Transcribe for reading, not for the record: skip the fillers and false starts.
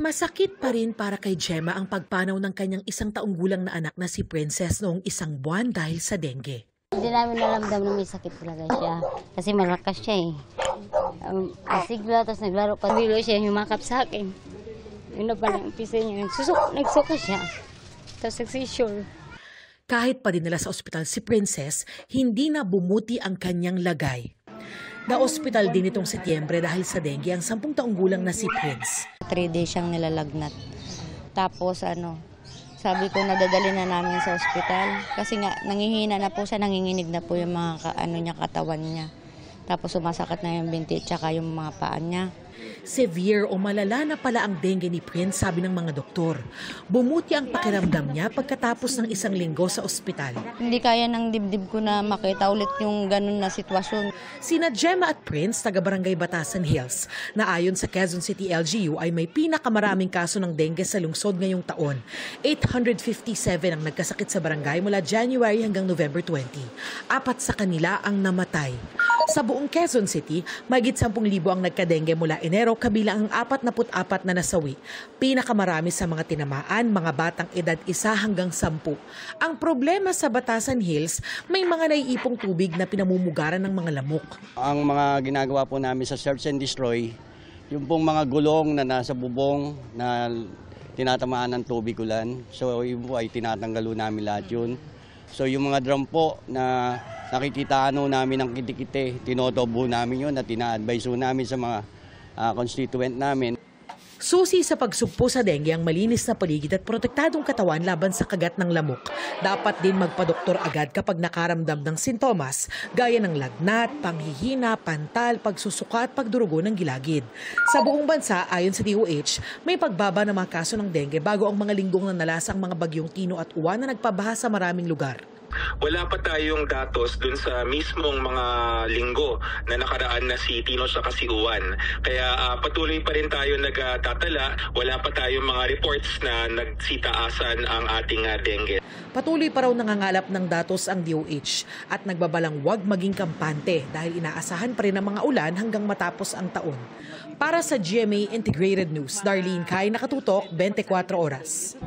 Masakit pa rin para kay Gemma ang pagpanaw ng kanyang 1 taong gulang na anak na si Princess noong 1 buwan dahil sa dengue. Hindi namin nalamdam na may sakit talaga siya. Kasi malakas siya eh. Sigla, tapos naglaro pa. Bilo siya, humakap sa akin. Yun na pala, umpisa niya. Nagsuka siya. Tapos nagsisure. Kahit pa dinala sa ospital si Princess, hindi na bumuti ang kanyang lagay. Na-ospital din itong Setyembre dahil sa dengue ang 10 taong gulang na si Prince. 3 days siyang nilalagnat. Tapos sabi ko nadadali na namin sa ospital. Kasi nga nangihina na po siya, nanginginig na po yung mga katawan niya. Tapos sumasakit na yung binti at saka yung mga paa niya. Severe o malala na pala ang dengue ni Prince, sabi ng mga doktor. Bumuti ang pakiramdam niya pagkatapos ng 1 linggo sa ospital. Hindi kaya ng dibdib ko na makita ulit yung ganun na sitwasyon. Sina Gemma at Prince, taga-barangay Batasan Hills, na ayon sa Quezon City LGU ay may pinakamaraming kaso ng dengue sa lungsod ngayong taon. 857 ang nagkasakit sa barangay mula January hanggang November 20. 4 sa kanila ang namatay. Sa buong Quezon City, mahigit 10,000 ang nagka-dengue mula Enero, kabilang ang 44 na nasawi. Pinakamarami sa mga tinamaan, mga batang edad 1 hanggang 10. Ang problema sa Batasan Hills, may mga naiipong tubig na pinamumugaran ng mga lamok. Ang mga ginagawa po namin sa search and destroy, yung pong mga gulong na nasa bubong na tinatamaan ng tubig ulan. So yun po ay tinatanggal namin lahat yun. So yung mga drum po na nakikita namin ng kitikite, tinotobo namin yun at tina-advise namin sa mga constituent namin. Susi sa pagsugpo sa dengue ang malinis na paligid at protektadong katawan laban sa kagat ng lamok. Dapat din magpadoktor agad kapag nakaramdam ng sintomas gaya ng lagnat, panghihina, pantal, pagsusuka at pagdurugo ng gilagid. Sa buong bansa, ayon sa DOH, may pagbaba ng mga kaso ng dengue bago ang mga linggong nanalasa ang mga bagyong Tino at Uwan na nagpabaha sa maraming lugar. Wala pa tayong datos dun sa mismong mga linggo na nakaraan na si Tino at si Uwan. Kaya patuloy pa rin tayo nagtatala. Wala pa tayong mga reports na nagsitaasan ang ating dengue. Patuloy pa raw nangangalap ng datos ang DOH at nagbabalang huwag maging kampante dahil inaasahan pa rin ang mga ulan hanggang matapos ang taon. Para sa GMA Integrated News, Darlene Kai, nakatutok 24 oras.